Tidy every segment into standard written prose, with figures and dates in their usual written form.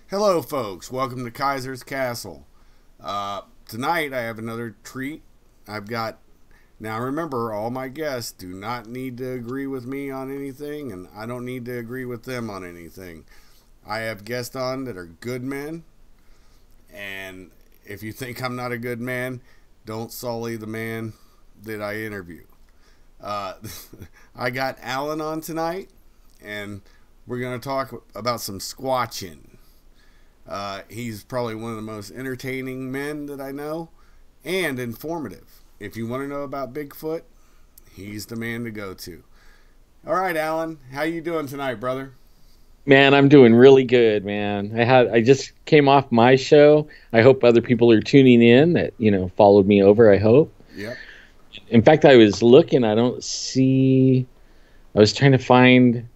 Hello, folks. Welcome to Kaisers Castle. Tonight, I have another treat. I've got. Now, remember, all my guests do not need to agree with me on anything, and I don't need to agree with them on anything. I have guests on that are good men, and if you think I'm not a good man, don't sully the man that I interview. Uh, I got Alan on tonight, and we're going to talk about some squatching. He's probably one of the most entertaining men that I know and informative. If you want to know about Bigfoot, he's the man to go to. All right, Alan, how you doing tonight, brother? Man, I'm doing really good, man. I just came off my show. I hope other people are tuning in that, followed me over, I hope. Yep. In fact, I was looking, I was trying to find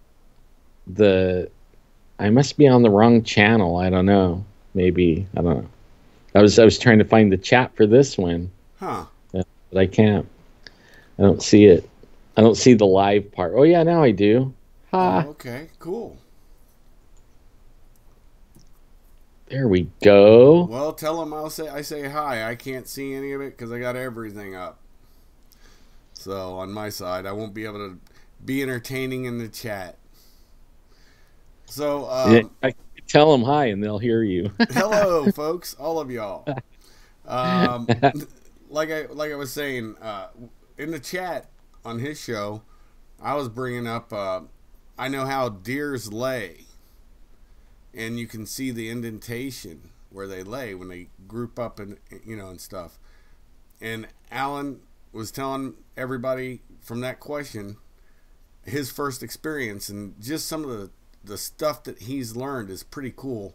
I must be on the wrong channel. I don't know. Maybe, I don't know. I was trying to find the chat for this one. Huh. But I can't. I don't see it. I don't see the live part. Oh yeah, now I do. Ha. Oh, okay, cool. There we go. Well, tell him I say hi. I can't see any of it because I got everything up. So on my side, I won't be able to be entertaining in the chat. So, I tell them hi and they'll hear you. hello, folks, all of y'all. Um, like I was saying, in the chat on his show, I was bringing up. I know how deers lay, and you can see the indentation where they lay when they group up and stuff. And Alan was telling everybody from that question his first experience and just some of the stuff that he's learned is pretty cool.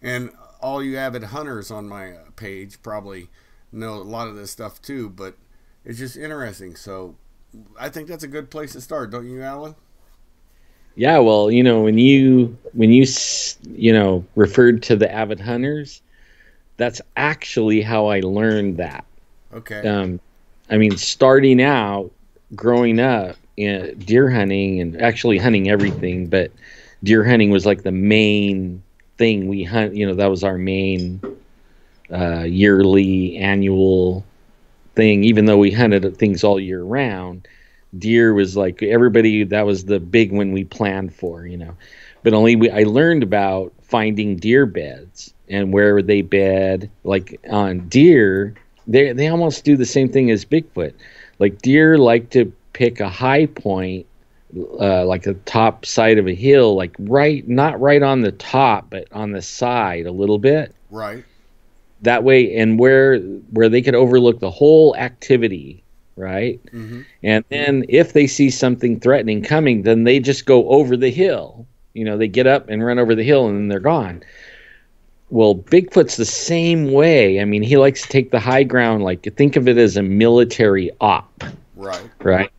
And all you avid hunters on my page probably know a lot of this stuff too, but it's just interesting. So I think that's a good place to start, don't you, Alan? Yeah, well, when you referred to the avid hunters, that's actually how I learned that. Okay. I mean, starting out, growing up in deer hunting and actually hunting everything, but deer hunting was like the main thing we hunt. That was our main yearly, annual thing. Even though we hunted things all year round, deer was like everybody. That was the big one we planned for. But I learned about finding deer beds and where they bed. Like on deer, they almost do the same thing as Bigfoot. Like deer like to pick a high point, like the top side of a hill, like not right on the top, but on the side a little bit. Right. That way, and where they could overlook the whole activity, right? Mm-hmm. And then if they see something threatening coming, then they just go over the hill. They get up and run over the hill, and then they're gone. Well, Bigfoot's the same way. I mean, he likes to take the high ground. Like, think of it as a military op. Right. Right.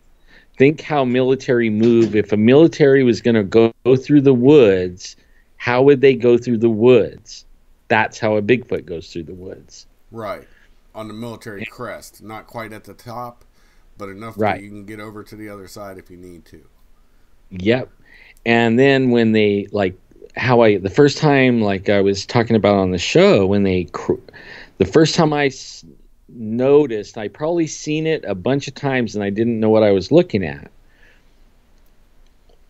Think how military move. If a military was going to go through the woods, how would they go through the woods? That's how a Bigfoot goes through the woods. Right. On the military crest. Not quite at the top, but enough Right. that you can get over to the other side if you need to. Yep. And then when they, like, the first time, like I was talking about on the show, the first time noticed, I probably seen it a bunch of times and I didn't know what I was looking at.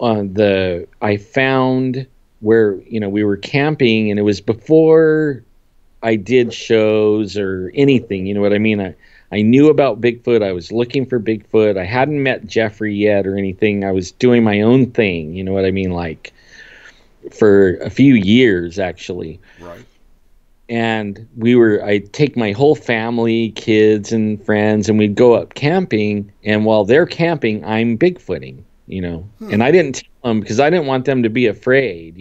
I found where, we were camping, and it was before I did shows or anything, you know what I mean? I knew about Bigfoot. I was looking for Bigfoot. I hadn't met Jeffrey yet or anything. I was doing my own thing, you know what I mean? Like, for a few years, actually. Right. And I'd take my whole family, kids and friends, and we'd go up camping. And while they're camping, I'm Bigfooting, And I didn't tell them because I didn't want them to be afraid,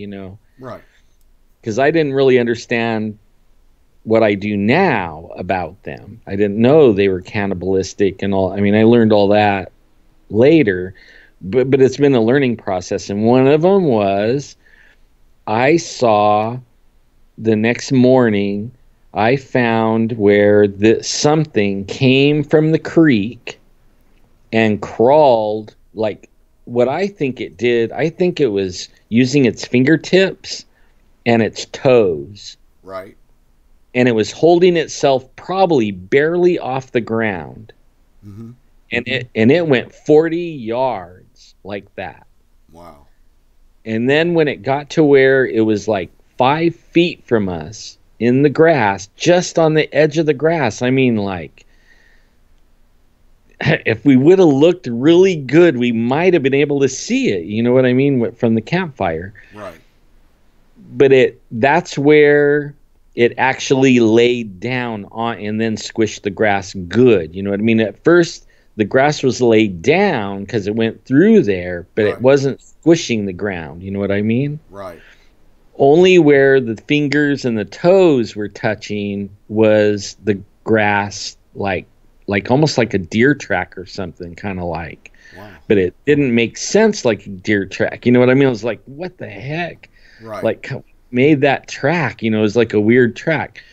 Right. Because I didn't really understand what I do now about them. I didn't know they were cannibalistic and all. I mean, I learned all that later, but it's been a learning process. And one of them was I saw the next morning, I found where something came from the creek and crawled, like what I think it did. I think it was using its fingertips and its toes. Right. And it was holding itself probably barely off the ground. Mm-hmm. And it went 40 yards like that. Wow. And then when it got to where it was like 5 feet from us in the grass, just on the edge of the grass, I mean, like, if we would have looked really good, we might have been able to see it. You know what I mean? From the campfire. Right. But that's where it actually laid down on and then squished the grass good. You know what I mean? At first, the grass was laid down because it went through there, but Right. it wasn't squishing the ground. You know what I mean? Right. Only where the fingers and the toes were touching was the grass, like almost like a deer track or something, kind of like. Wow. But it didn't make sense like a deer track. You know what I mean? I was like, what the heck? Right. Like, made that track, you know, it was like a weird track.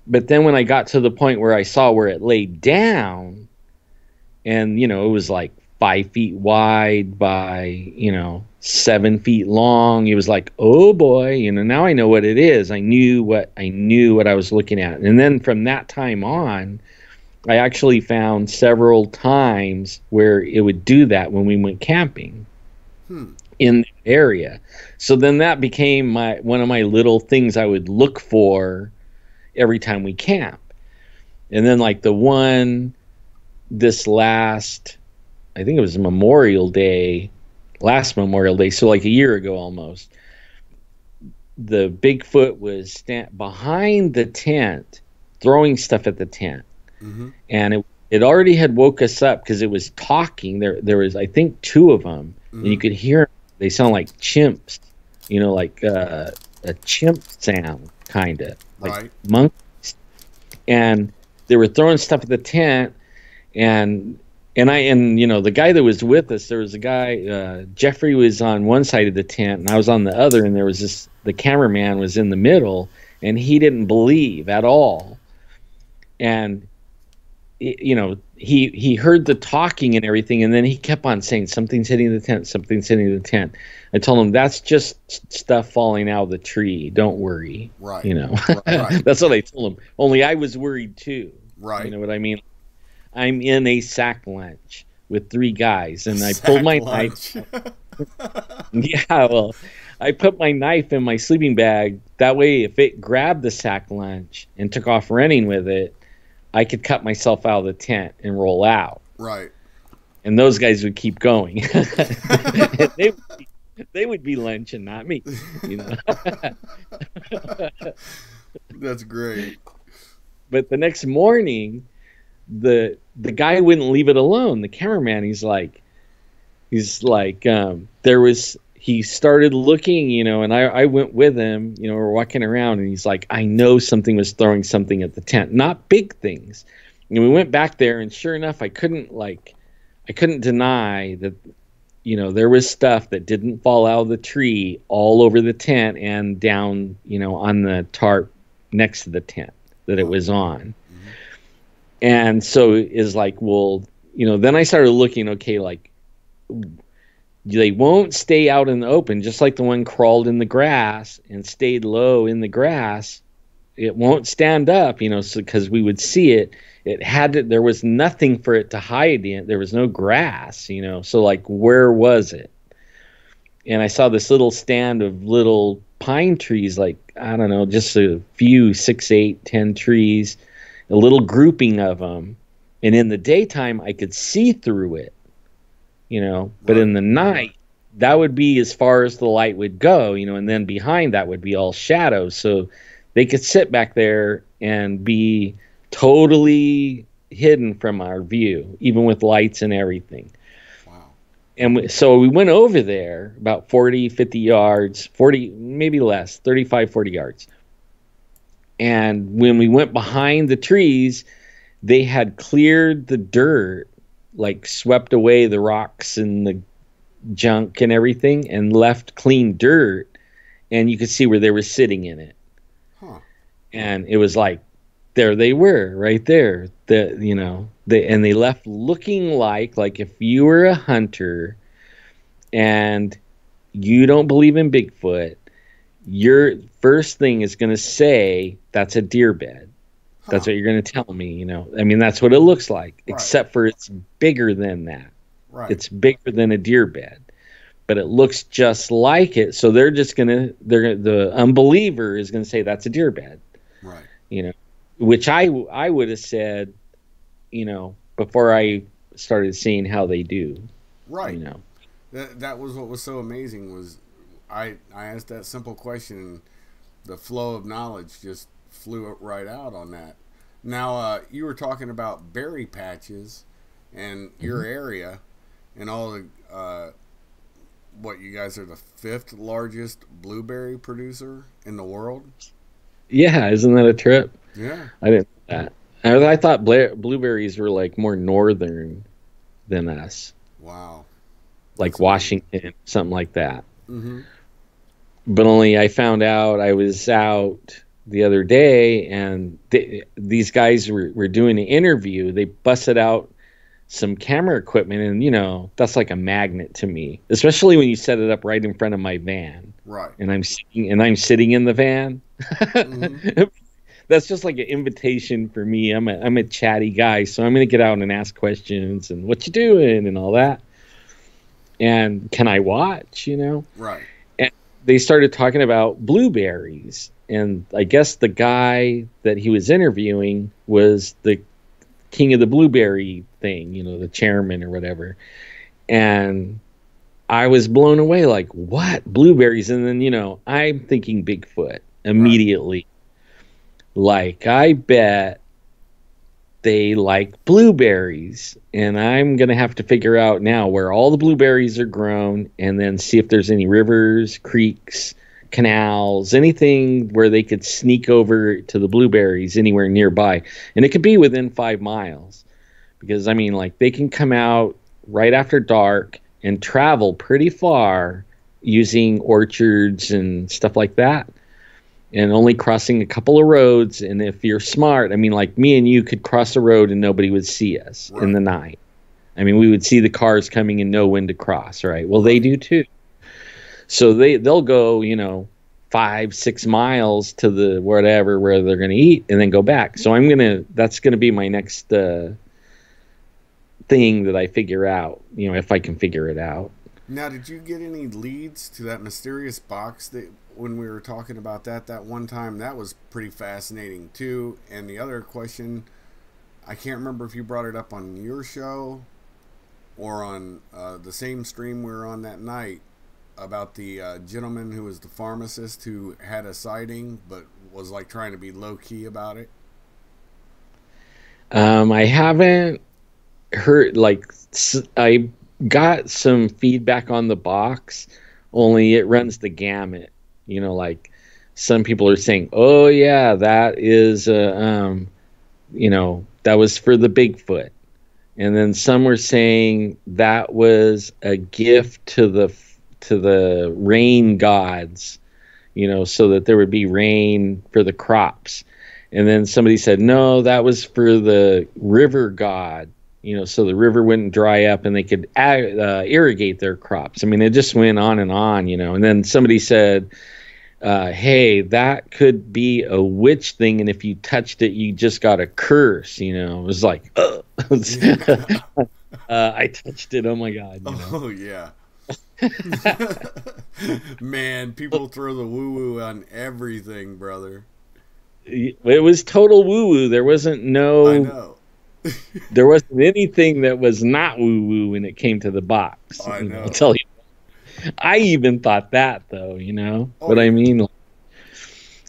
But then when I got to the point where I saw where it laid down, and, you know, it was like 5 feet wide by, you know, 7 feet long. It was like, oh boy, you know, now I know what it is. I knew what I was looking at. And then from that time on, I actually found several times where it would do that when we went camping in the area. So then that became one of my little things I would look for every time we camp. And then like this last, I think it was last Memorial Day, so like a year ago almost, the Bigfoot was behind the tent throwing stuff at the tent. Mm-hmm. And it already had woke us up because it was talking. There was, I think, 2 of them, mm-hmm. and you could hear them. They sound like chimps, you know, like a chimp sound, kind of like right. monkeys. And they were throwing stuff at the tent, and you know, the guy that was with us, there was a guy, Jeffrey was on one side of the tent, and I was on the other, and there was the cameraman was in the middle, and he didn't believe at all. And you know, he heard the talking and everything, and then he kept on saying, something's hitting the tent, something's hitting the tent. I told him, that's just stuff falling out of the tree, don't worry. Right. You know, right. That's what I told him. Only I was worried too. Right. You know what I mean? I'm in a sack lunch with 3 guys, and I pulled my knife. Yeah, well, I put my knife in my sleeping bag. That way, if it grabbed the sack lunch and took off running with it, I could cut myself out of the tent and roll out. Right. And those guys would keep going. they would be lunching, not me. You know. That's great. But the next morning, the guy wouldn't leave it alone. The cameraman, he's like, he started looking, you know, and I went with him, you know, we're walking around, and he's like, I know something was throwing something at the tent, not big things. And we went back there, and sure enough, I couldn't deny that, you know, there was stuff that didn't fall out of the tree all over the tent and down, you know, on the tarp next to the tent that it was on. Mm-hmm. And so it's like, well, you know, then I started looking, okay, like, they won't stay out in the open, just like the one crawled in the grass and stayed low in the grass. It won't stand up, you know, so because we would see it. There was nothing for it to hide in. There was no grass, you know. So like, where was it? And I saw this little stand of little pine trees, like, I don't know, just a few, 6, 8, 10 trees, a little grouping of them. And in the daytime, I could see through it. You know, but in the night, that would be as far as the light would go, you know, and then behind that would be all shadows. So they could sit back there and be totally hidden from our view, even with lights and everything. Wow. And so we went over there about 40, 50 yards, 40, maybe less, 35, 40 yards. And when we went behind the trees, they had cleared the dirt, like swept away the rocks and the junk and everything, and left clean dirt, and you could see where they were sitting in it. Huh. And it was like, there they were, right there. They left looking like if you were a hunter and you don't believe in Bigfoot, your first thing is going to say that's a deer bed. That's Huh. what you're going to tell me, you know. I mean, that's what it looks like, Right. except for it's bigger than that. Right. It's bigger than a deer bed, but it looks just like it. So the unbeliever is going to say that's a deer bed, Right. you know, which I would have said, you know, before I started seeing how they do, you Right. know. That was what was so amazing was I asked that simple question and the flow of knowledge just flew it right out on that. Now you were talking about berry patches and your Mhm. area and all the what you guys are the fifth largest blueberry producer in the world. Yeah, isn't that a trip? Yeah. I didn't know that. I thought blueberries were like more northern than us, Wow. like That's amazing. Washington, something like that. Mm-hmm. But only I found out I was out the other day and these guys were doing an interview. They busted out some camera equipment, and you know, that's like a magnet to me, especially when you set it up right in front of my van Right. and I'm sitting in the van. Mm-hmm. That's just like an invitation for me. I'm a chatty guy, so I'm gonna get out and ask questions and what you doing and all that. And can I watch, you know? Right. And they started talking about blueberries. And I guess the guy that he was interviewing was the king of the blueberry thing, you know, the chairman or whatever. And I was blown away, like, what? Blueberries? And then, you know, I'm thinking Bigfoot Right. immediately. Like, I bet they like blueberries. And I'm going to have to figure out now where all the blueberries are grown and then see if there's any rivers, creeks, canals, anything where they could sneak over to the blueberries anywhere nearby. And it could be within 5 miles because, I mean, like they can come out right after dark and travel pretty far using orchards and stuff like that and only crossing a couple of roads. And if you're smart, I mean, like me and you could cross a road and nobody would see us in Right. the night. I mean, we would see the cars coming and know when to cross, right? Well, they Right. do too. So they'll go, you know, 5, 6 miles to the whatever where they're going to eat and then go back. So that's gonna be my next thing that I figure out, you know, if I can figure it out. Now, did you get any leads to that mysterious box that when we were talking about that one time? That was pretty fascinating too. And the other question, I can't remember if you brought it up on your show or on the same stream we were on that night about the gentleman who was the pharmacist who had a sighting but was like trying to be low key about it. I haven't heard like I got some feedback on the box, only it runs the gamut. You know, like some people are saying, "Oh yeah, that is you know, that was for the Bigfoot," and then some were saying that was a gift to the rain gods, you know, so that there would be rain for the crops. And then somebody said, no, that was for the river god, you know, so the river wouldn't dry up and they could irrigate their crops. I mean, it just went on, you know. And then somebody said, hey, that could be a witch thing. And if you touched it, you just got a curse, you know. It was like, Yeah. I touched it. Oh my God, you know. Oh yeah. Man, people throw the woo woo on everything, brother. It was total woo woo. I know. There wasn't anything that was not woo woo when it came to the box. I You know, I'll know. tell you, I even thought that though. You know, Oh but I yeah. mean, like,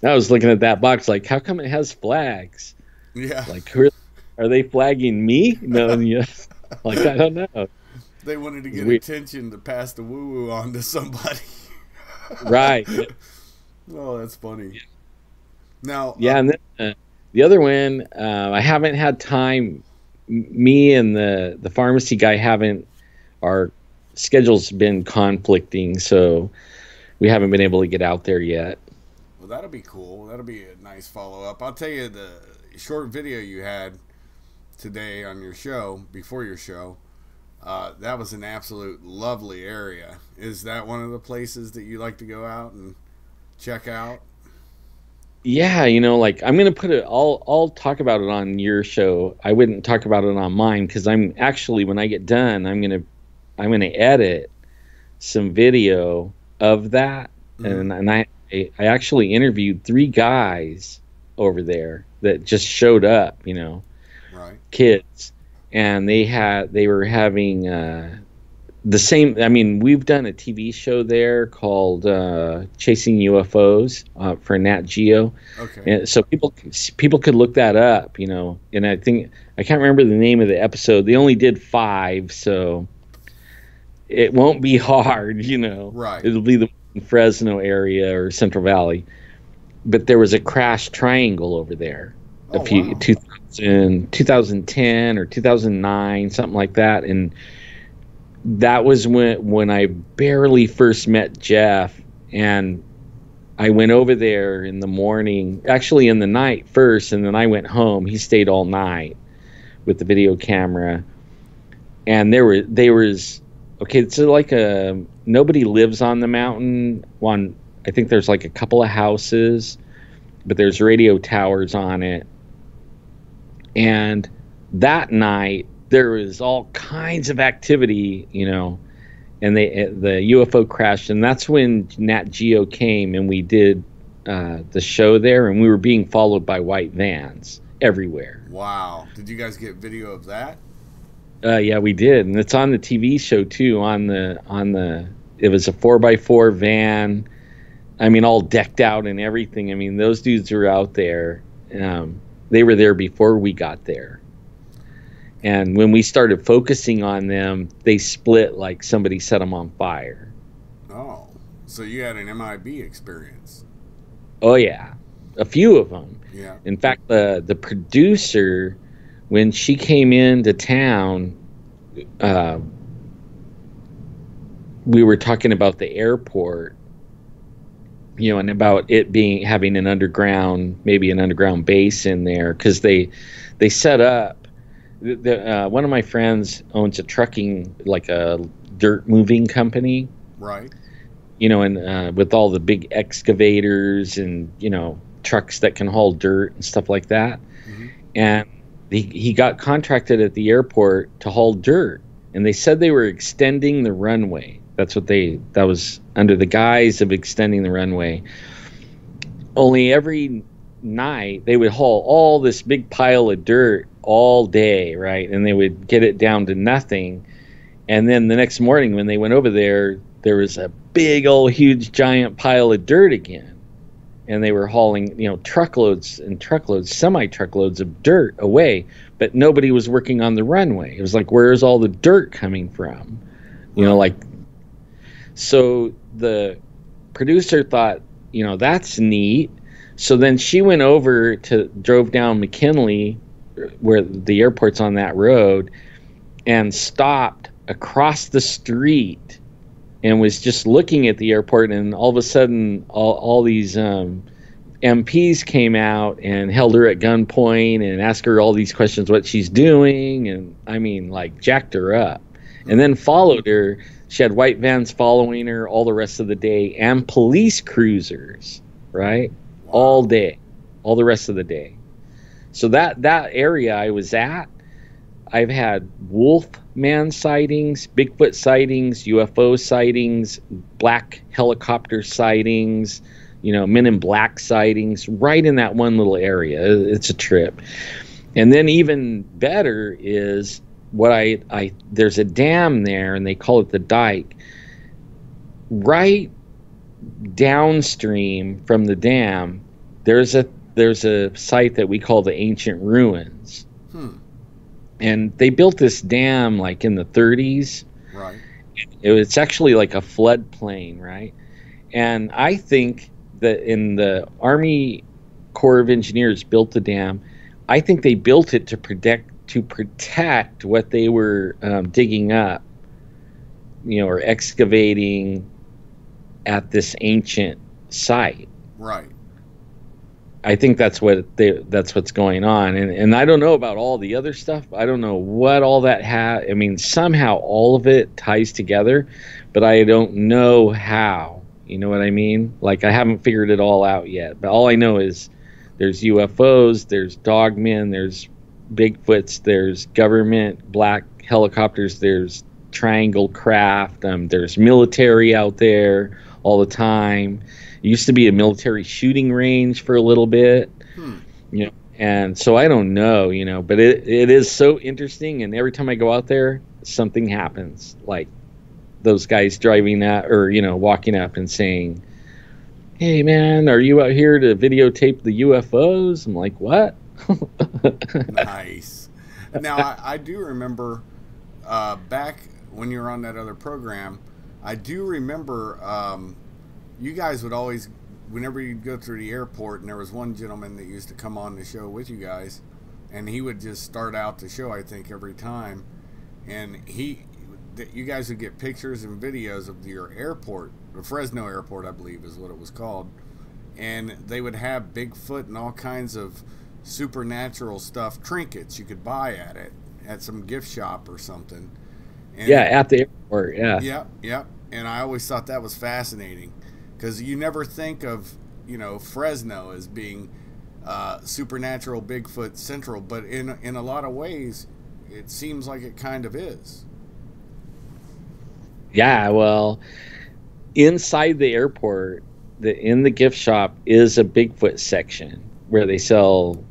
I was looking at that box like, how come it has flags? Yeah. Like, who are they flagging me? No, yeah, like I don't know. It They wanted to was get weird, attention to pass the woo woo on to somebody. right? Oh, that's funny. Now, Yeah, and then the other one, I haven't had time. Me and the pharmacy guy haven't. Our schedule's been conflicting, so we haven't been able to get out there yet. well, that'll be cool. That'll be a nice follow up. I'll tell you the short video you had today on your show, before your show, that was an absolute lovely area. Is that one of the places that you like to go out and check out? Yeah, you know, like I'm gonna put it. I'll talk about it on your show. I wouldn't talk about it on mine because I'm actually when I get done, I'm gonna edit some video of that, Mm-hmm. and I actually interviewed three guys over there that just showed up. You know, Right. kids, and they were having the same. I mean, we've done a TV show there called Chasing UFOs for Nat Geo, Okay. and so people could look that up, you know. And I think I can't remember the name of the episode. They only did 5, so it won't be hard, you know. Right. It'll be the Fresno area or Central Valley. But there was a crash triangle over there Oh, wow. 2010 or 2009, something like that, and that was when I barely first met Jeff, and I went over there in the morning, actually in the night first, and then I went home. He stayed all night with the video camera, and there was okay. It's like nobody lives on the mountain. I think there's like a couple of houses, but there's radio towers on it, and that night there was all kinds of activity, you know, and the UFO crashed, and that's when Nat Geo came, and we did the show there, and we were being followed by white vans everywhere. Wow. Did you guys get video of that? Yeah, we did, and it's on the TV show too. It was a 4x4 van. I mean, all decked out and everything. I mean, those dudes were out there. They were there before we got there. And when we started focusing on them, they split like somebody set them on fire. Oh. So you had an MIB experience. Oh, yeah. A few of them. Yeah. In fact, the producer, when she came into town, we were talking about the airport, you know, and about it having maybe an underground base in there, because they set up. One of my friends owns a trucking, like a dirt moving company. Right. You know, and with all the big excavators and, you know, trucks that can haul dirt and stuff like that. Mm-hmm. And he got contracted at the airport to haul dirt, and they said they were extending the runway. That was under the guise of extending the runway. Only every night they would haul all this big pile of dirt all day, right? And they would get it down to nothing. And then the next morning when they went over there was a big old huge giant pile of dirt again. And they were hauling, you know, truckloads and truckloads, semi-truckloads of dirt away, but nobody was working on the runway. It was like, where's all the dirt coming from? You know, like, so the producer thought, you know, that's neat. So then she went drove down McKinley, where the airport's on that road, and stopped across the street and was just looking at the airport. And all of a sudden, all these MPs came out and held her at gunpoint and asked her all these questions, what she's doing. And I mean, like, jacked her up, and then followed her. She had white vans following her all the rest of the day, and police cruisers, right? Wow. All day, all the rest of the day. So that area I was at, I've had Wolfman sightings, Bigfoot sightings, UFO sightings, black helicopter sightings, you know, Men in Black sightings, right in that one little area. It's a trip. And then even better is there's a dam there, and they call it the dike. Right downstream from the dam, there's a site that we call the Ancient Ruins. And they built this dam like in the 30s. Right. It's actually like a floodplain, right? And I think that in the Army Corps of Engineers built the dam, I think they built it to protect what they were digging up, you know, or excavating at this ancient site. Right. I think that's what's going on, and I don't know about all the other stuff. I don't know what all that I mean, somehow all of it ties together, but I don't know how. You know what I mean? Like, I haven't figured it all out yet, but all I know is there's UFOs, there's dogmen, there's Bigfoots, there's government black helicopters, there's triangle craft, there's military out there all the time. It used to be a military shooting range for a little bit, you know, and so I don't know, you know, but it is so interesting, and every time I go out there, something happens, like those guys driving that, or, you know, walking up and saying, "Hey man, are you out here to videotape the UFOs?" I'm like, "What?" Nice. Now, I do remember back when you were on that other program, I do remember you guys would always, whenever you'd go through the airport, and there was one gentleman that used to come on the show with you guys, and he would just start out the show, I think, every time, and you guys would get pictures and videos of your airport, the Fresno airport, I believe is what it was called, and they would have Bigfoot and all kinds of supernatural stuff, trinkets you could buy at some gift shop or something. And yeah, at the airport. Yeah. Yep. And I always thought that was fascinating, because you never think of, you know, Fresno as being supernatural Bigfoot central, but in a lot of ways it seems like it kind of is. Yeah, well, inside the airport, in the gift shop is a Bigfoot section where they sell,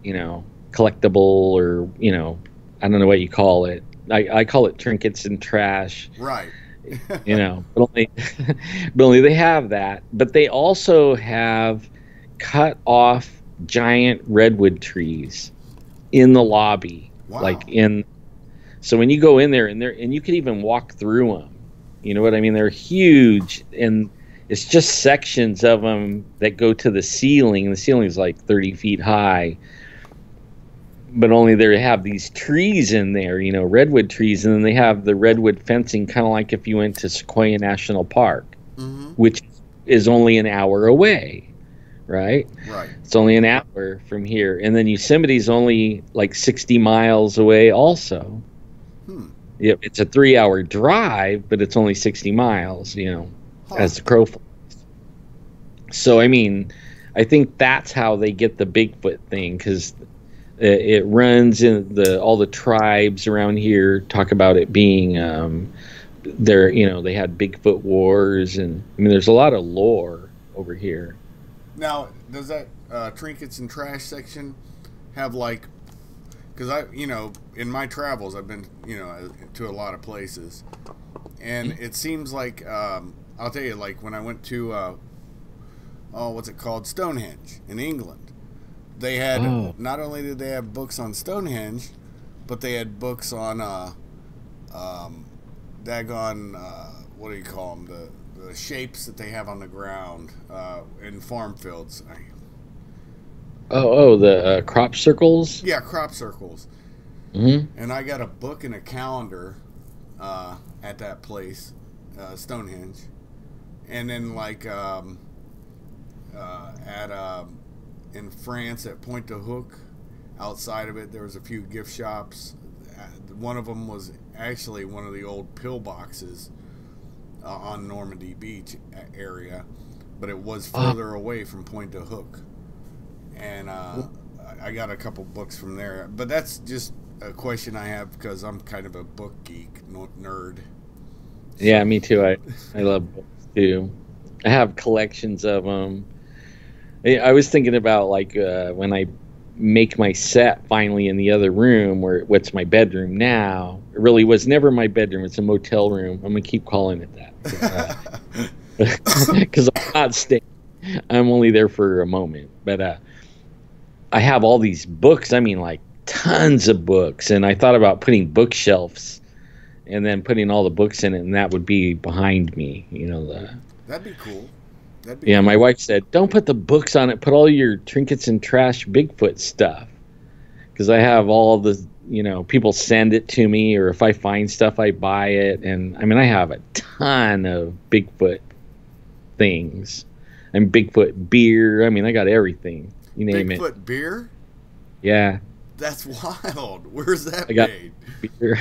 you know, collectible, or, you know, I don't know what you call it. I call it trinkets and trash. Right. You know, but only they have that. But they also have cut off giant redwood trees in the lobby. Wow. So when you go in there, and you could even walk through them. You know what I mean? They're huge, and it's just sections of them that go to the ceiling. The ceiling is like 30 feet high, but only they have these trees in there, you know, redwood trees, and then they have the redwood fencing, kind of like if you went to Sequoia National Park, which is only an hour away, right? Right. It's only an hour from here, and then Yosemite's only like 60 miles away also. It's a 3-hour drive, but it's only 60 miles, you know, as the crow flies. So, I mean, I think that's how they get the Bigfoot thing, because it runs in all the tribes around here talk about it being, you know, they had Bigfoot wars, and I mean, there's a lot of lore over here. Now, does that trinkets and trash section have, like, because you know, in my travels, I've been, you know, to a lot of places, and it seems like, I'll tell you, like when I went to, what's it called, Stonehenge in England, they had, not only did they have books on Stonehenge, but they had books on, what do you call them, the shapes that they have on the ground in farm fields. The crop circles? Yeah, crop circles. And I got a book and a calendar at that place, Stonehenge. And then, like, in France at Pointe du Hoc, outside of it, there was a few gift shops. One of them was actually one of the old pillboxes on Normandy Beach area, but it was further away from Pointe du Hoc. And I got a couple books from there, but that's just a question I have because I'm kind of a book geek nerd. Yeah, me too. I love books too. I have collections of them. I was thinking about, like, when I make my set finally in the other room, what's my bedroom now. It really was never my bedroom. It's a motel room. I'm gonna keep calling it that because I'm not staying. I'm only there for a moment, but I have all these books. I mean, like, tons of books, and I thought about putting bookshelves and then putting all the books in it, and that would be behind me. You know, that'd be cool. Yeah, my wife said, "Don't put the books on it. Put all your trinkets and trash Bigfoot stuff." Because I have all the, you know, people send it to me, or if I find stuff, I buy it. And I mean, I have a ton of Bigfoot things. And Bigfoot beer. I mean, I got everything. You name it. Bigfoot beer? Yeah. That's wild. Where's that made? Beer.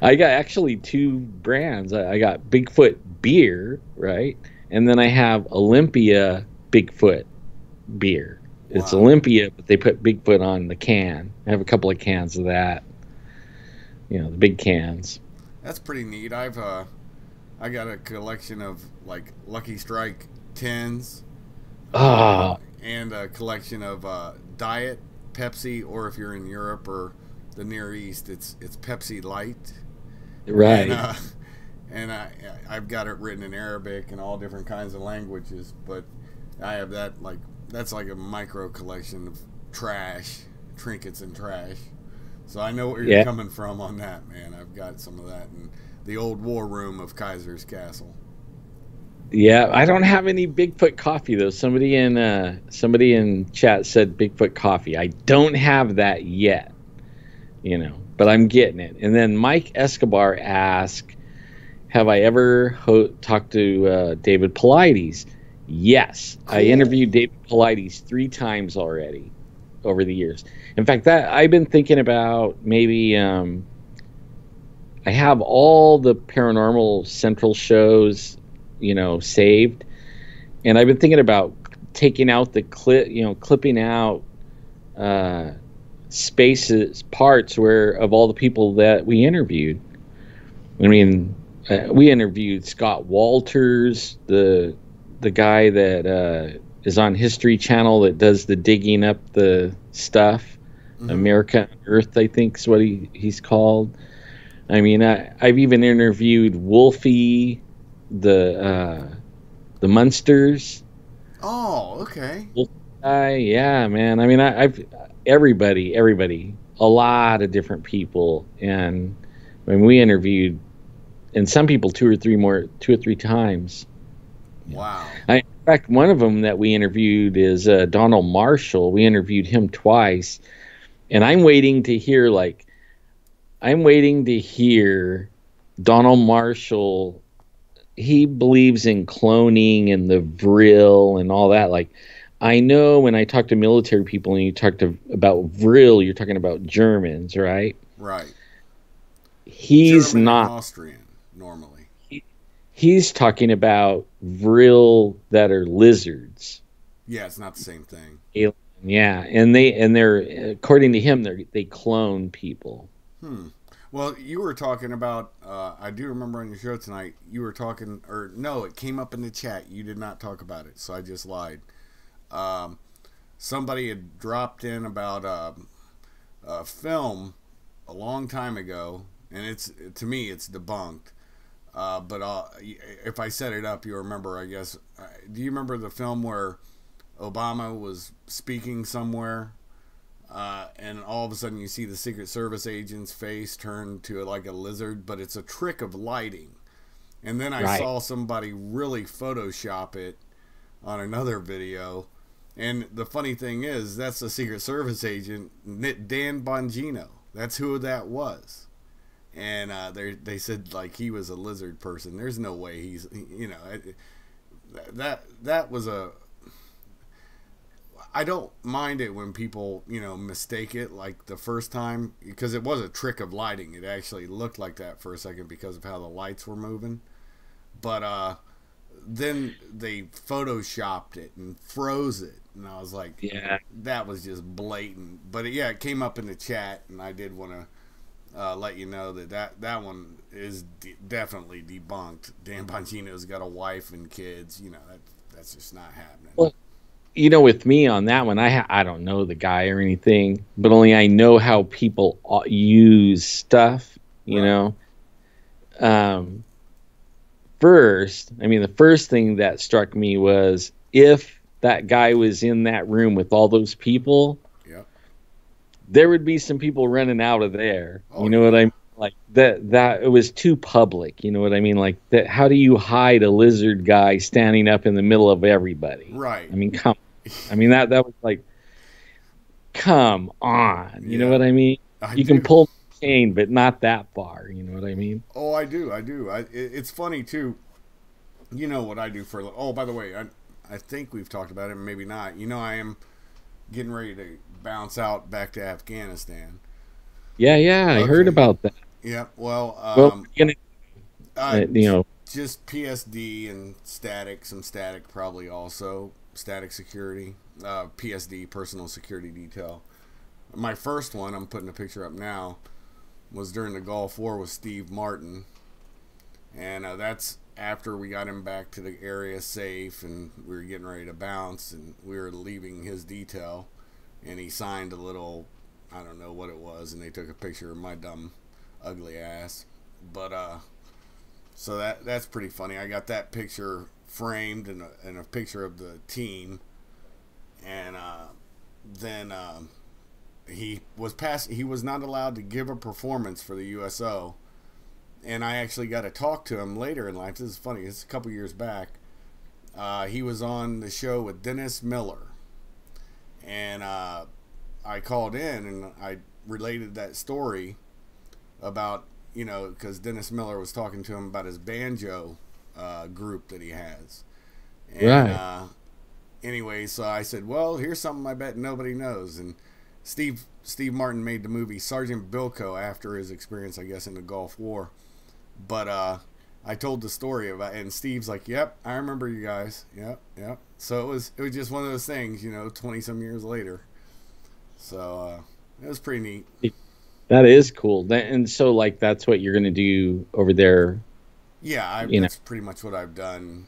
I got actually two brands. I got Bigfoot beer, right? and then I have Olympia Bigfoot beer. It's Wow. Olympia, but they put Bigfoot on the can. I have a couple of cans of that. The big cans. That's pretty neat. I got a collection of like Lucky Strike tins, Ah, and a collection of Diet Pepsi, or if you're in Europe or the Near East, it's Pepsi Light. right. I've got it written in Arabic and all different kinds of languages, but I have that's like a micro collection of trash, trinkets and trash. So I know where you're Yeah. coming from on that, man. I've got some of that in the old war room of Kaisers Castle. Yeah, I don't have any Bigfoot coffee though. Somebody in chat said Bigfoot coffee. I don't have that yet, but I'm getting it. And then Mike Escobar asked, "Have I ever talked to David Paulides?" Yes, Cool. I interviewed David Paulides 3 times already over the years. In fact, that I've been thinking about maybe. I have all the Paranormal Central shows, saved, and I've been thinking about taking out the clipping out spaces, parts of all the people that we interviewed. I mean, we interviewed Scott Walters, the guy that is on History Channel that does the digging up the stuff. Mm-hmm. America Earth, I think is what he's called. I mean, I've even interviewed Wolfie, the Munsters. Oh, okay. Wolfie guy, yeah, man. I mean, I've everybody, a lot of different people, and when we interviewed, and some people two or three times. Wow. In fact, one of them that we interviewed is Donald Marshall. We interviewed him twice, and I'm waiting to hear Donald Marshall. He believes in cloning and the Vril and all that. Like, I know when I talk to military people and you talk about Vril, you're talking about Germans, right? Right. He's German not. and Austrian normally. He's talking about Vril that are lizards. Yeah, it's not the same thing. Alien, yeah, and they're according to him they clone people. Well, you were talking about, I do remember on your show tonight, you were talking, or no, it came up in the chat. You did not talk about it, so I just lied. Somebody had dropped in about a film a long time ago, and to me, it's debunked. But if I set it up, you'll remember, I guess. Do you remember the film where Obama was speaking somewhere? And all of a sudden you see the Secret Service agent's face turn to like a lizard, but it's a trick of lighting. And then I saw somebody really Photoshop it on another video. And the funny thing is, that's the Secret Service agent, Dan Bongino. That's who that was. And they said like he was a lizard person. There's no way he's, that was a... I don't mind it when people, mistake it like the first time, because it was a trick of lighting. It actually looked like that for a second because of how the lights were moving. But then they photoshopped it and froze it. And I was like, Yeah. that was just blatant. But yeah, it came up in the chat, and I did want to let you know that one is definitely debunked. Dan Bongino's got a wife and kids. That's just not happening. Well, with me on that one, I don't know the guy or anything, but only I know how people use stuff, First, the first thing that struck me was if that guy was in that room with all those people, Yep. there would be some people running out of there. Oh, you know what I mean? Like that it was too public. You know what I mean? Like that. How do you hide a lizard guy standing up in the middle of everybody? Right. Come. That was like, come on. You know what I mean? You can pull the chain, but not that far. You know what I mean? Oh, I do. It's funny too. You know what I do for? Oh, by the way, I think we've talked about it, maybe not. I am getting ready to bounce out back to Afghanistan. Yeah, I heard about that. Yeah. Well, Uh, You know, just PSD and static, some static probably also static security. PSD, personal security detail. My first one, I'm putting a picture up now, was during the Gulf War with Steve Martin, and that's after we got him back to the area safe, and we were getting ready to bounce, and we were leaving his detail, and he signed a little, I don't know what it was, and they took a picture of my dumb, ugly ass. But so that's pretty funny. I got that picture framed and a picture of the team, and then he was not allowed to give a performance for the USO, and I actually got to talk to him later in life. This is funny. It's a couple years back. He was on the show with Dennis Miller, and I called in and I related that story about, because Dennis Miller was talking to him about his banjo group that he has. And right. Anyway, so I said, well, here's something I bet nobody knows. And Steve Martin made the movie Sergeant Bilko after his experience, I guess, in the Gulf War. But I told the story about, and Steve's like, "Yep, I remember you guys. Yep, yep." So it was just one of those things, 20 some years later. So it was pretty neat. That is cool. And so, like, that's what you're gonna do over there. Yeah, You know, that's pretty much what I've done,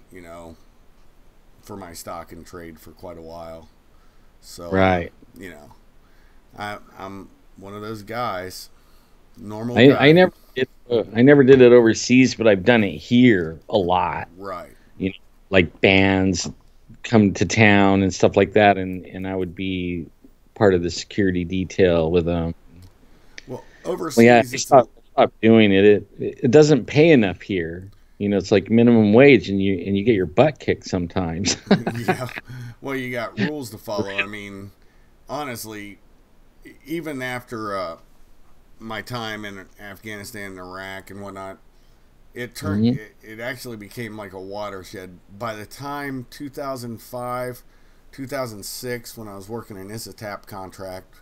for my stock and trade for quite a while. So, right. I'm one of those guys, normal I, guy. I never did it overseas, but I've done it here a lot. Right. You know, like bands come to town and stuff like that, and I would be part of the security detail with them. Well, Well, yeah, overseas, stopped doing it. It doesn't pay enough here. It's like minimum wage, and you get your butt kicked sometimes. yeah. Well, you got rules to follow. I mean, honestly, even after my time in Afghanistan and Iraq and whatnot, it actually became like a watershed. By the time 2005, 2006, when I was working an ISATAP contract,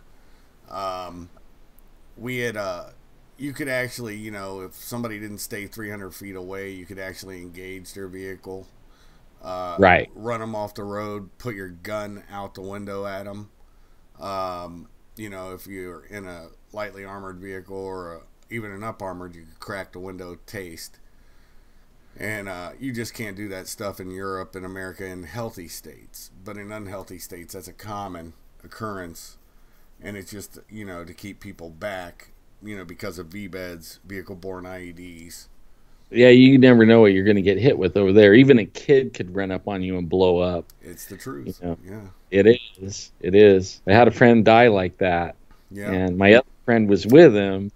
we had you could actually, if somebody didn't stay 300 feet away, you could actually engage their vehicle, Right. run them off the road, put your gun out the window at them. If you're in a lightly armored vehicle or even an up armored, you could crack the window, taste. And you just can't do that stuff in Europe and America in healthy states. But in unhealthy states, that's a common occurrence. And it's just, to keep people back, because of VBEDs, vehicle-borne IEDs. Yeah, you never know what you're going to get hit with over there. Even a kid could run up on you and blow up. It's the truth. Yeah. It is. It is. I had a friend die like that. Yeah. And my other friend was with him,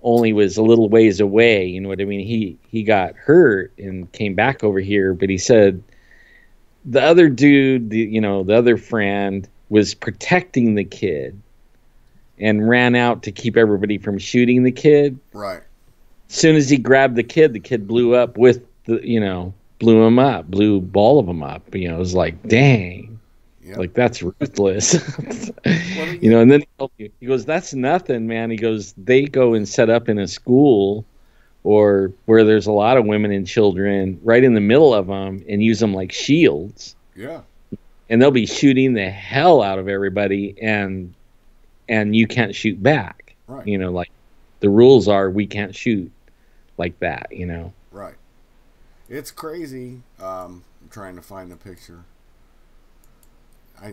only was a little ways away. You know what I mean? He got hurt and came back over here, but he said the other dude, the other friend was protecting the kid and ran out to keep everybody from shooting the kid. Right. As soon as he grabbed the kid blew up with blew him up, blew all of them up. It was like, dang. Yep. Like, that's ruthless. And then he goes, that's nothing, man. He goes, they go and set up in a school or where there's a lot of women and children right in the middle of them and use them like shields. Yeah. And they'll be shooting the hell out of everybody and you can't shoot back. Right. Like the rules are we can't shoot like that, Right. It's crazy. I'm trying to find the picture.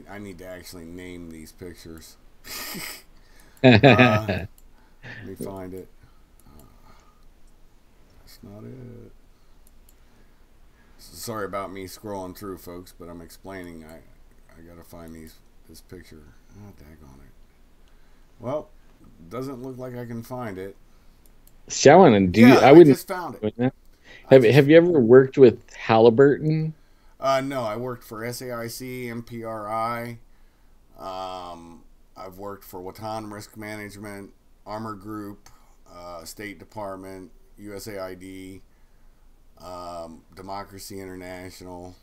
I need to actually name these pictures. Let me find it. That's not it. Sorry about me scrolling through, folks, but I'm explaining. I gotta find this picture. Oh, daggone it. Well, doesn't look like I can find it. See, I want to do. Yeah, I just found it. Have you ever worked with Halliburton? No, I worked for SAIC, MPRI. I've worked for Watan Risk Management, Armor Group, State Department, USAID, Democracy International.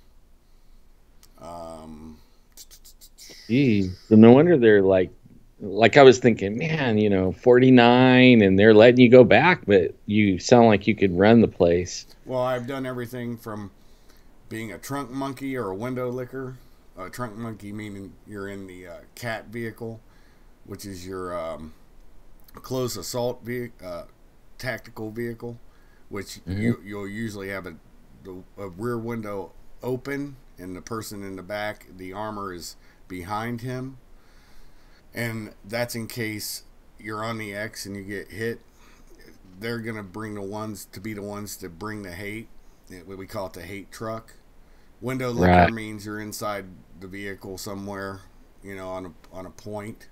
Geez, no wonder they're like like I was thinking, man, 49 and they're letting you go back, but you sound like you could run the place. Well, I've done everything from being a trunk monkey or a window licker. A trunk monkey meaning you're in the cat vehicle, which is your close assault tactical vehicle, which you'll usually have a rear window open and the person in the back, the armor is behind him, and that's in case you're on the X and you get hit. They're gonna bring the ones to bring the hate. We call it the hate truck. Window licker Right. means you're inside the vehicle somewhere, on a point.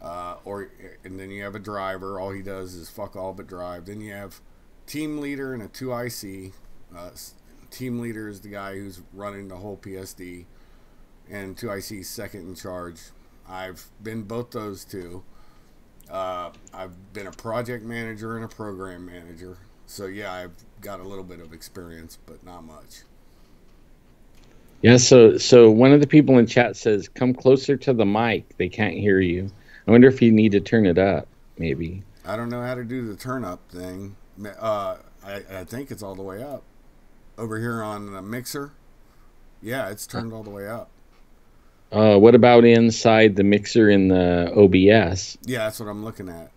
And then you have a driver. All he does is fuck all but drive. Then you have team leader and a 2IC. Team leader is the guy who's running the whole PSD, and 2IC is second in charge. I've been both those two. I've been a project manager and a program manager. So yeah, I've got a little bit of experience, but not much. Yeah, so one of the people in chat says, "Come closer to the mic. They can't hear you." I wonder if you need to turn it up, maybe. I don't know how to do the turn up thing. I think it's all the way up. Over here on the mixer, yeah, it's turned all the way up. What about inside the mixer in the OBS? Yeah, that's what I'm looking at.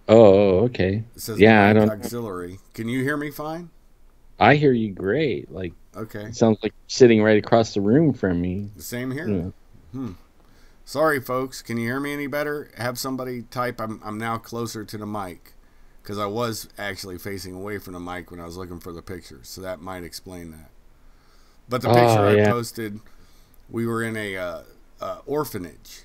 Oh, okay. It says Yeah, I mic don't. auxiliary. Can you hear me fine? I hear you great. Like, Okay. it sounds like you're sitting right across the room from me. The same here. Yeah. Sorry, folks. Can you hear me any better? Have somebody type. I'm now closer to the mic, because I was actually facing away from the mic when I was looking for the picture, so that might explain that. But the picture I posted, we were in a orphanage,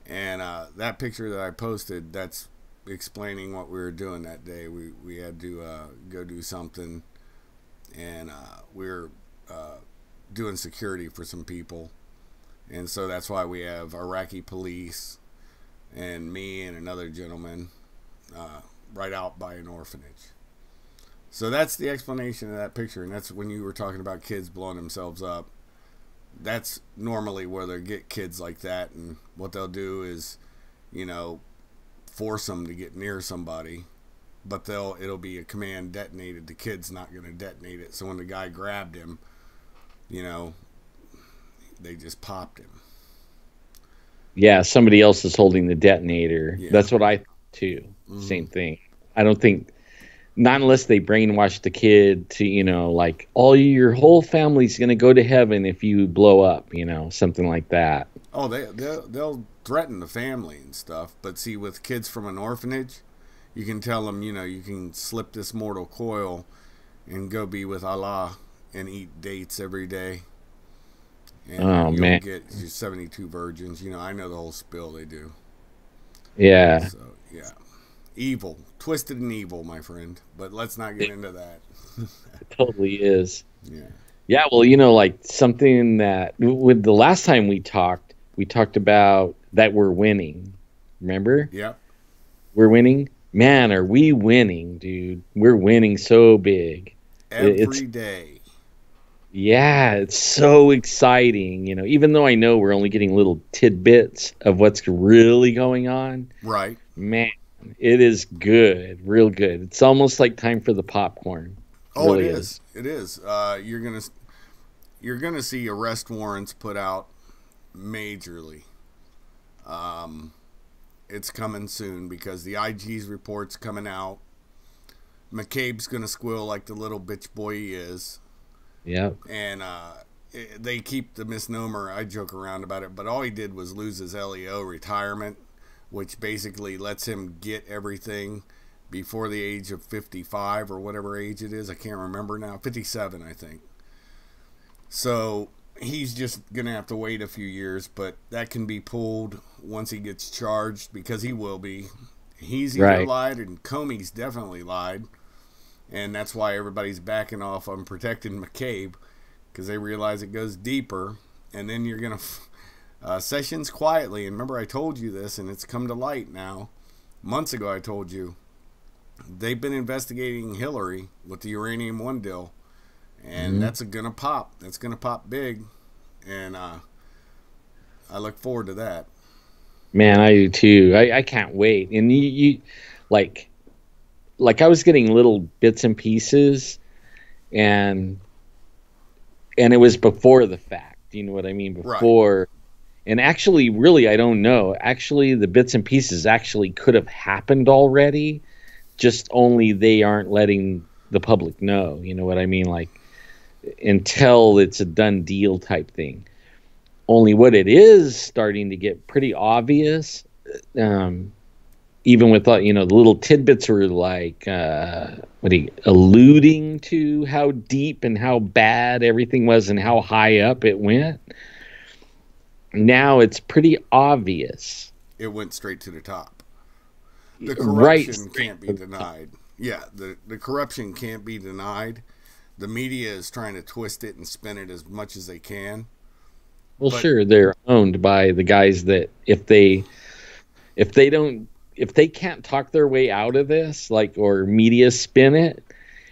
and that picture that I posted, that's explaining what we were doing that day. We had to go do something, and we were doing security for some people, and so that's why we have Iraqi police and me and another gentleman right out by an orphanage. So that's the explanation of that picture, and that's when you were talking about kids blowing themselves up. That's normally where they get kids like that, and what they'll do is, force them to get near somebody, but it'll be a command detonated. The kid's not going to detonate it, so when the guy grabbed him, they just popped him. Yeah, somebody else is holding the detonator. Yeah. That's what I thought too. Same thing. I don't think, not unless they brainwash the kid to, like, your whole family's going to go to heaven if you blow up, something like that. Oh, they'll threaten the family and stuff. But see, with kids from an orphanage, you can tell them, you can slip this mortal coil and go be with Allah and eat dates every day. And you'll get your 72 virgins. I know the whole spill they do. Yeah. So, yeah. Evil. Twisted and evil, my friend. But let's not get into that. It totally is. Yeah. Yeah, well, like something that, with the last time we talked about that we're winning. Remember? Yep. We're winning. Man, are we winning, dude? We're winning so big. Every day. Yeah, it's so exciting. Even though I know we're only getting little tidbits of what's really going on. Right. Man, it is good. Real good. It's almost like time for the popcorn. Oh, really it is. It is. You're gonna see arrest warrants put out majorly. It's coming soon because the IG's report's coming out. McCabe's gonna squeal like the little bitch boy he is. Yeah. And they keep the misnomer. I joke around about it, but all he did was lose his LEO retirement, which basically lets him get everything before the age of 55 or whatever age it is. I can't remember now. 57, I think. So he's just going to have to wait a few years, but that can be pulled once he gets charged, because he will be. He's either lied, and Comey's definitely lied. And that's why everybody's backing off on protecting McCabe, because they realize it goes deeper. And then you're going to... Sessions quietly, and remember I told you this, and it's come to light now. Months ago I told you. They've been investigating Hillary with the Uranium One deal. And that's going to pop. That's going to pop big. And I look forward to that. Man, I do too. I can't wait. And you like like I was getting little bits and pieces, and it was before the fact. You know what I mean? Right. Before, and actually, really, I don't know. Actually, the bits and pieces actually could have happened already. Just only they aren't letting the public know. You know what I mean? Like until it's a done deal type thing. Only what it is starting to get pretty obvious. Um, Even with the little tidbits were like what he alluding to how deep and how bad everything was and how high up it went. Now it's pretty obvious. It went straight to the top. The Right. corruption can't be denied. Yeah, the corruption can't be denied. The media is trying to twist it and spin it as much as they can. Well, But sure, they're owned by the guys that if they can't talk their way out of this, like, or media spin it,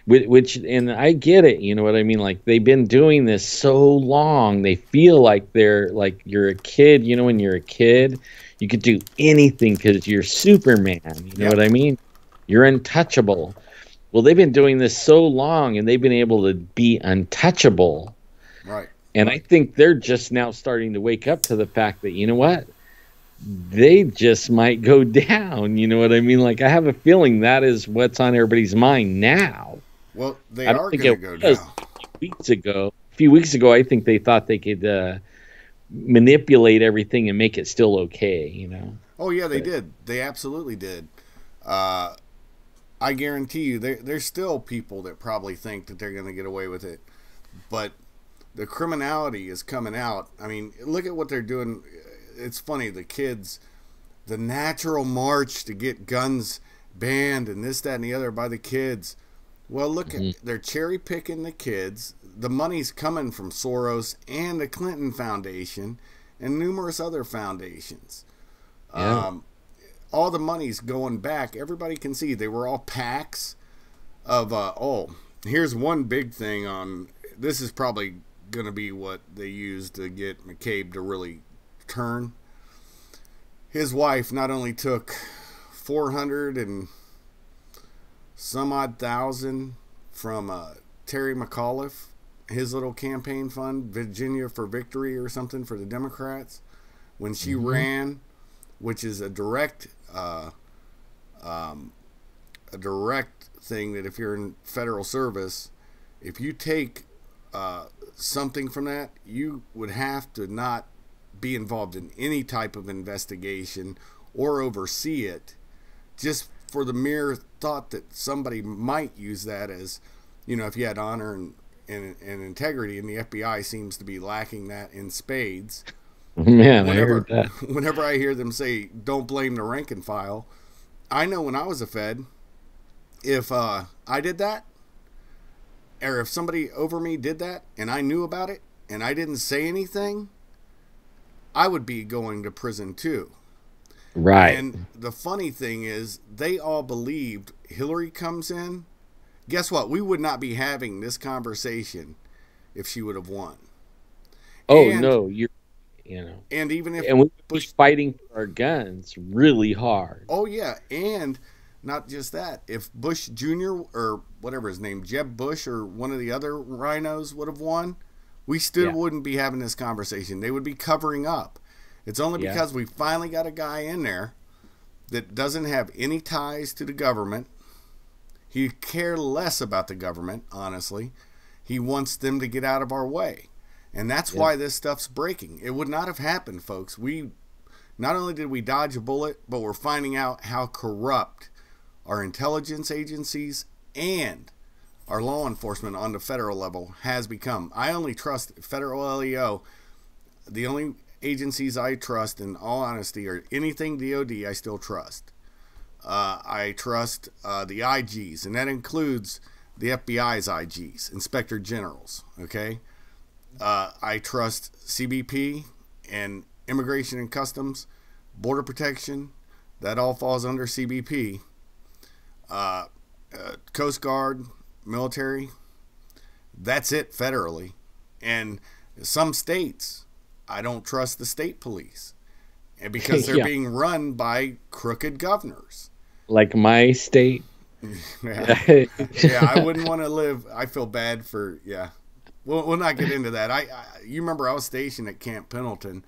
which and I get it, you know what I mean? Like they've been doing this so long, they feel like they're like you're a kid. You know, when you're a kid, you could do anything because you're Superman. You know yeah, what I mean? You're untouchable. Well, they've been doing this so long, and they've been able to be untouchable. right. And I think they're just now starting to wake up to the fact that, you know what? They just might go down. You know what I mean? Like, I have a feeling that is what's on everybody's mind now. Well, they I don't are think going to it go was down. weeks ago. A few weeks ago, I think they thought they could manipulate everything and make it still okay, you know? Oh yeah, they But, did. They absolutely did. Uh, I guarantee you, there's still people that probably think that they're going to get away with it, but the criminality is coming out. I mean, look at what they're doing. It's funny, the kids, the natural march to get guns banned and this, that, and the other by the kids. Well, look at mhm. they're cherry picking the kids. The money's coming from Soros and the Clinton Foundation and numerous other foundations. Yeah. Um, all the money's going back. Everybody can see they were all packs of. Here's one big thing on. This is probably going to be what they used to get McCabe to really turn. His wife not only took 400 and some odd thousand from Terry McAuliffe, his little campaign fund, Virginia for Victory or something for the Democrats, when she Hmm. ran, which is a direct thing that if you're in federal service, if you take something from that, you would have to not be involved in any type of investigation or oversee it, just for the mere thought that somebody might use that as, if you had honor and integrity, and the FBI seems to be lacking that in spades. Man, I Whenever, heard that. whenever I hear them say, "Don't blame the rank and file," I know when I was a Fed, if I did that, or if somebody over me did that, and I knew about it, and I didn't say anything, I would be going to prison too. Right. And the funny thing is, they all believed Hillary comes in. Guess what? We would not be having this conversation if she would have won. Oh, And no, you know, even if and we would be Bush, fighting for our guns really hard. oh yeah, and not just that, if Bush Jr. or whatever his name, Jeb Bush or one of the other rhinos would have won, we still Yeah. wouldn't be having this conversation. They would be covering up. It's only Yeah. because we finally got a guy in there that doesn't have any ties to the government. He cared less about the government, honestly. He wants them to get out of our way. And that's Yeah. why this stuff's breaking. It would not have happened, folks. We not only did we dodge a bullet, but we're finding out how corrupt our intelligence agencies and our law enforcement on the federal level has become. I only trust federal LEO. The only agencies I trust, in all honesty, are anything DOD I still trust. I trust the IGs, and that includes the FBI's IGs, Inspector Generals. Okay, I trust CBP and Immigration and Customs, Border Protection. That all falls under CBP. Coast Guard, military. That's it federally, and some states I don't trust the state police. and because they're Yeah. being run by crooked governors. Like my state. Yeah, yeah. I wouldn't want to live. I feel bad for. Yeah, we'll not get into that. You remember I was stationed at Camp Pendleton.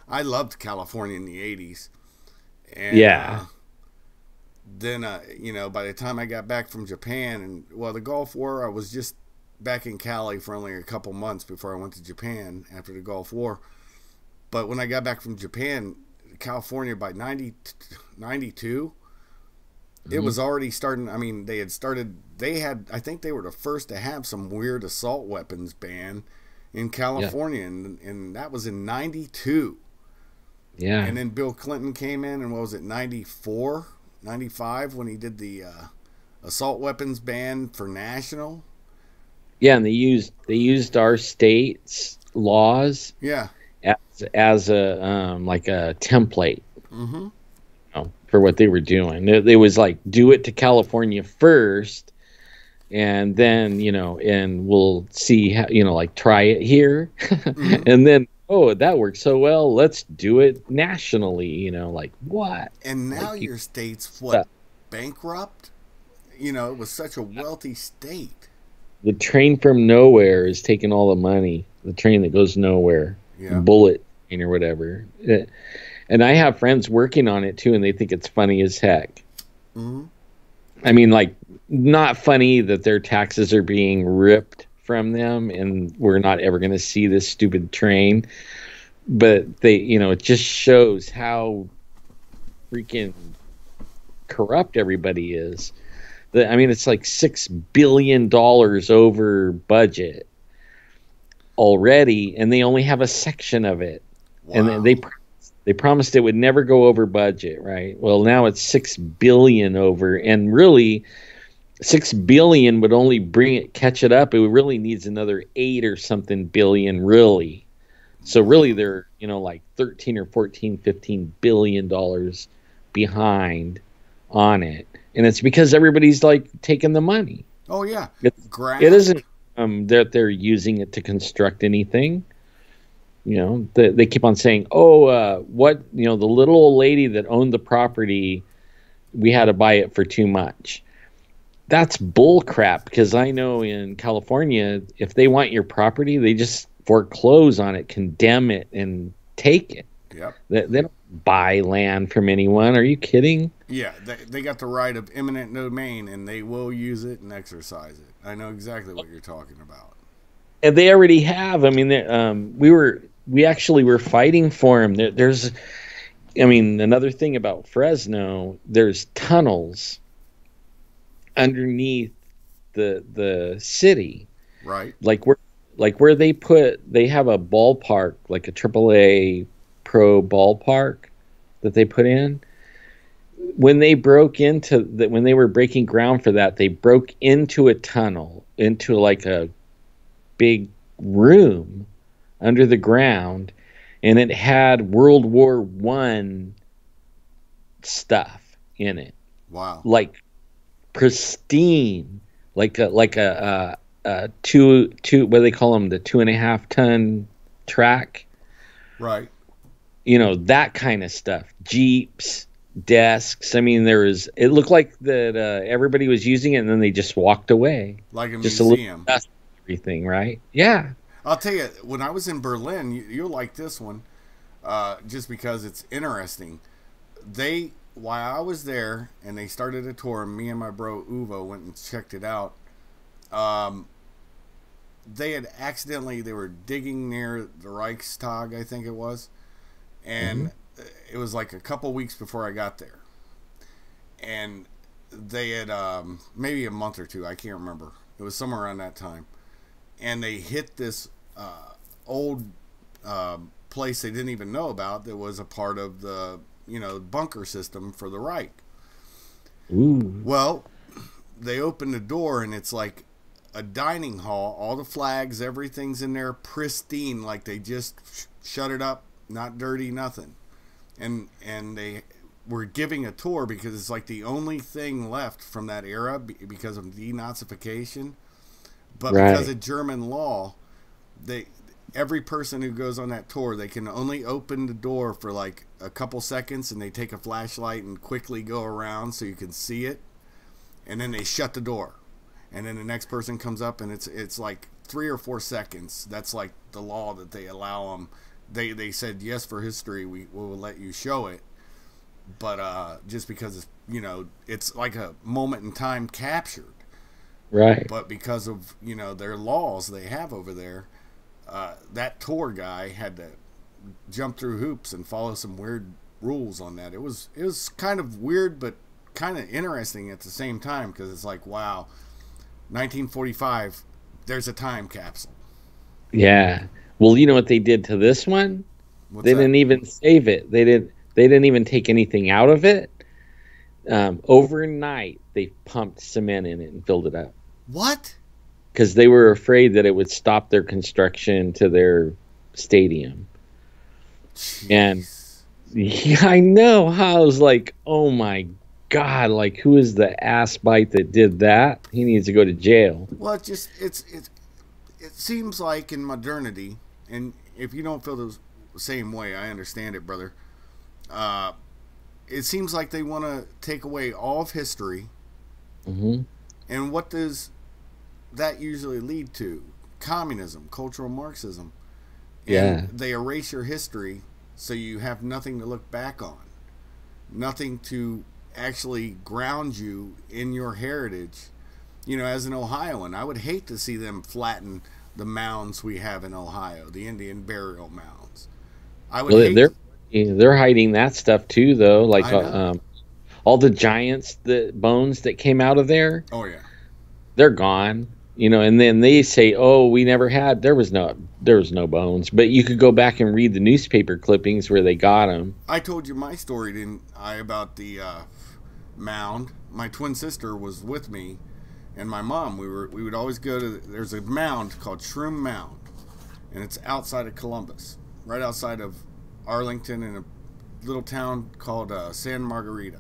I loved California in the '80s, and Yeah. then you know, by the time I got back from Japan, and well, the Gulf War, I was just back in Cali for only a couple months before I went to Japan after the Gulf War. But when I got back from Japan, California by 92, it was already starting. I mean, they had started. They had. I think they were the first to have some weird assault weapons ban in California, and that was in '92. Yeah. And then Bill Clinton came in, and what was it, 94, 95, when he did the assault weapons ban for national. Yeah, and they used our state's laws Yeah. as a like a template. Mm-hmm. For what they were doing. It was like, do it to California first, and then, and we'll see how, like try it here. Mm-hmm. And then, oh, that worked so well, let's do it nationally, like what? And now like, your state's what, bankrupt? It was such a wealthy state. The train from nowhere is taking all the money. The train that goes nowhere. Yeah. Bullet train or whatever. And I have friends working on it too, and they think it's funny as heck. Mm-hmm. I mean, like, not funny that their taxes are being ripped from them and we're not ever going to see this stupid train. But they, it just shows how freaking corrupt everybody is. I mean, it's like $6 billion over budget already, and they only have a section of it. Wow. And they promised it would never go over budget, right? Well, now it's $6 billion over, and really, $6 billion would only catch it up. It really needs another 8 or something billion, really. So really, they're like 13 or 14, $15 billion behind on it, and it's because everybody's like taking the money. Oh yeah, it isn't that they're using it to construct anything. They keep on saying, what, the little old lady that owned the property, we had to buy it for too much. That's bull crap, because I know in California, if they want your property, they just foreclose on it, condemn it, and take it. Yep. They don't buy land from anyone. Are you kidding? Yeah, they got the right of eminent domain, and they will use it and exercise it. I know exactly what you're talking about. And they already have. I mean, we actually were fighting for them. There's, another thing about Fresno, there's tunnels underneath the city. Right. Like where they have a ballpark, like a AAA pro ballpark that they put in. When they when they were breaking ground for that, they broke into a tunnel, into like a big room under the ground, and it had World War I stuff in it. Wow. Like pristine, like a two what do they call them, the 2.5 ton track, right? That kind of stuff. Jeeps, desks. I mean, it looked like that everybody was using it, and then they just walked away, like a just museum. A little everything, right? Yeah. I'll tell you, when I was in Berlin, you'll like this one, just because it's interesting. While I was there, and they started a tour, me and my bro Uvo went and checked it out. They were digging near the Reichstag, I think it was, and it was like a couple weeks before I got there, and they had maybe a month or two, I can't remember. It was somewhere around that time, and they hit this old place they didn't even know about that was a part of the bunker system for the Reich. Ooh. Well, they opened the door, and it's like a dining hall. All the flags, everything's in there pristine, like they just shut it up, not dirty, nothing. And they were giving a tour because it's like the only thing left from that era because of denazification. But right. because of German law, every person who goes on that tour, they can only open the door for like a couple seconds, and they take a flashlight and quickly go around so you can see it, and then they shut the door, and then the next person comes up, and it's like 3 or 4 seconds. That's like the law that they allow them. They said, yes, for history we will let you show it, but just because it's, you know, it's like a moment in time captured, right? But because of, you know, their laws they have over there, that tour guy had to jump through hoops and follow some weird rules on that. It was kind of weird, but kind of interesting at the same time, because it's like, wow, 1945, there's a time capsule. Yeah. Well, you know what they did to this one? What's They that? didn't even save it. They didn't even take anything out of it. Overnight, they pumped cement in it and filled it up. What? Because they were afraid that it would stop their construction to their stadium. Jeez. And yeah, I know. I was like, oh my God, like, who is the ass bite that did that? He needs to go to jail. Well, it seems like in modernity, and if you don't feel the same way, I understand it, brother. It seems like they want to take away all of history. Mm-hmm. And what does that usually lead to? Communism, cultural Marxism. And Yeah. they erase your history so you have nothing to look back on. Nothing to actually ground you in your heritage. You know, as an Ohioan, I would hate to see them flatten the mounds we have in Ohio, the Indian burial mounds. I would hate. They're hiding that stuff too, though. Like I know. all the giants, the bones that came out of there, Oh yeah. they're gone. You know, and then they say, "Oh, we never had. There was no bones." But you could go back and read the newspaper clippings where they got them. I told you my story, didn't I, about the mound? My twin sister was with me, and my mom. We would always go to. There's a mound called Shroom Mound, and it's outside of Columbus, right outside of Arlington, in a little town called San Margarita.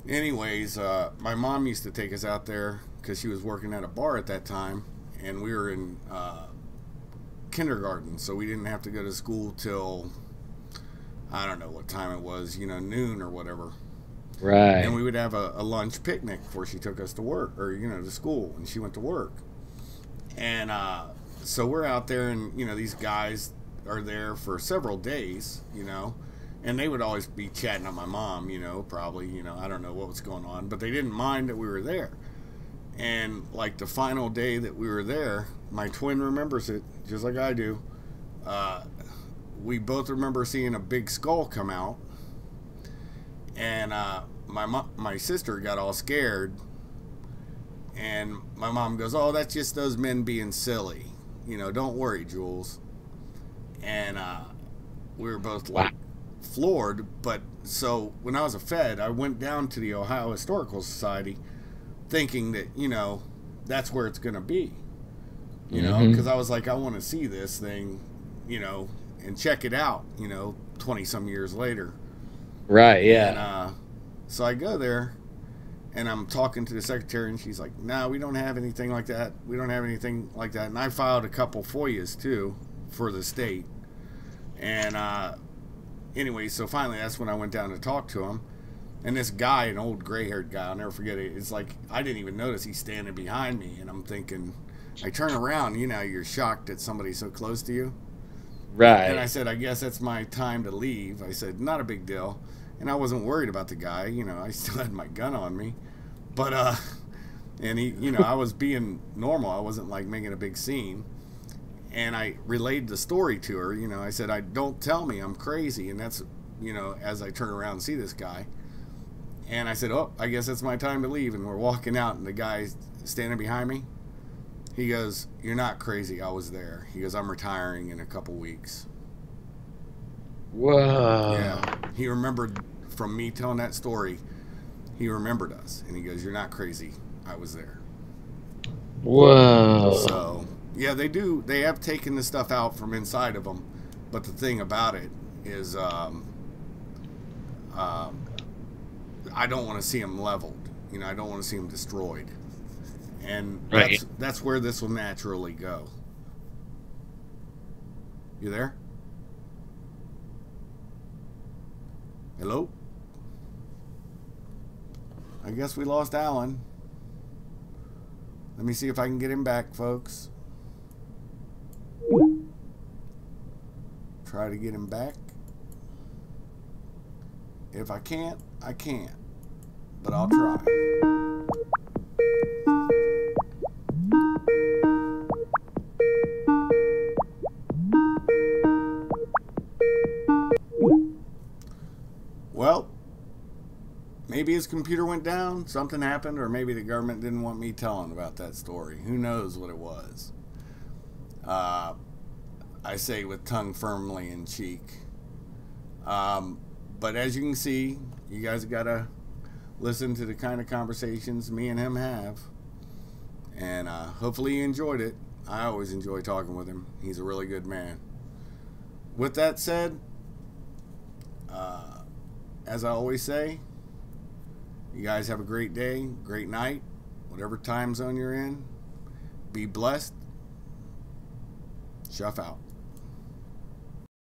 Anyways, my mom used to take us out there because she was working at a bar at that time, and we were in kindergarten, so we didn't have to go to school till, I don't know what time it was, you know, noon or whatever. Right. And we would have a lunch picnic before she took us to work, or, you know, to school, and she went to work. And so we're out there, and, you know, these guys are there for several days, you know, and they would always be chatting on my mom, you know, probably, you know, I don't know what was going on, but they didn't mind that we were there. And like the final day that we were there, my twin remembers it just like I do. We both remember seeing a big skull come out, and my sister got all scared, and my mom goes, "Oh, that's just those men being silly, you know, don't worry, Jules." And we were both like floored. But so when I was a Fed, I went down to the Ohio Historical Society thinking that, you know, that's where it's going to be, you know, because I was like, I want to see this thing, you know, and check it out, you know, 20 some years later. Right. Yeah. And so I go there, and I'm talking to the secretary, and she's like, "No, we don't have anything like that. We don't have anything like that." And I filed a couple FOIAs too for the state. And anyway, so finally that's when I went down to talk to him. And this guy, an old gray-haired guy, I'll never forget it, it's like I didn't even notice he's standing behind me. And I'm thinking, I turn around, you know, you're shocked that somebody's so close to you. Right. And I said, "I guess that's my time to leave." I said, "Not a big deal." And I wasn't worried about the guy, you know, I still had my gun on me. But, and he, you know, I was being normal. I wasn't like making a big scene. And I relayed the story to her, you know, I said, "Don't tell me I'm crazy." And that's, you know, as I turn around and see this guy. And I said, "Oh, I guess it's my time to leave." And we're walking out, and the guy's standing behind me. He goes, "You're not crazy. I was there." He goes, "I'm retiring in a couple weeks." Whoa. Yeah. He remembered from me telling that story. He remembered us. And he goes, "You're not crazy. I was there." Whoa. So, yeah, they do. They have taken the stuff out from inside of them. But the thing about it is, I don't want to see them leveled. You know, I don't want to see them destroyed. And Right. that's where this will naturally go. You there? Hello? I guess we lost Alan. Let me see if I can get him back, folks. Try to get him back. If I can't, I can't. But I'll try. Well, maybe his computer went down, something happened, or maybe the government didn't want me telling about that story. Who knows what it was? I say with tongue firmly in cheek. But as you can see, you guys got to listen to the kind of conversations me and him have. And hopefully you enjoyed it. I always enjoy talking with him. He's a really good man. With that said, as I always say, you guys have a great day, great night, whatever time zone you're in. Be blessed. Shuff out.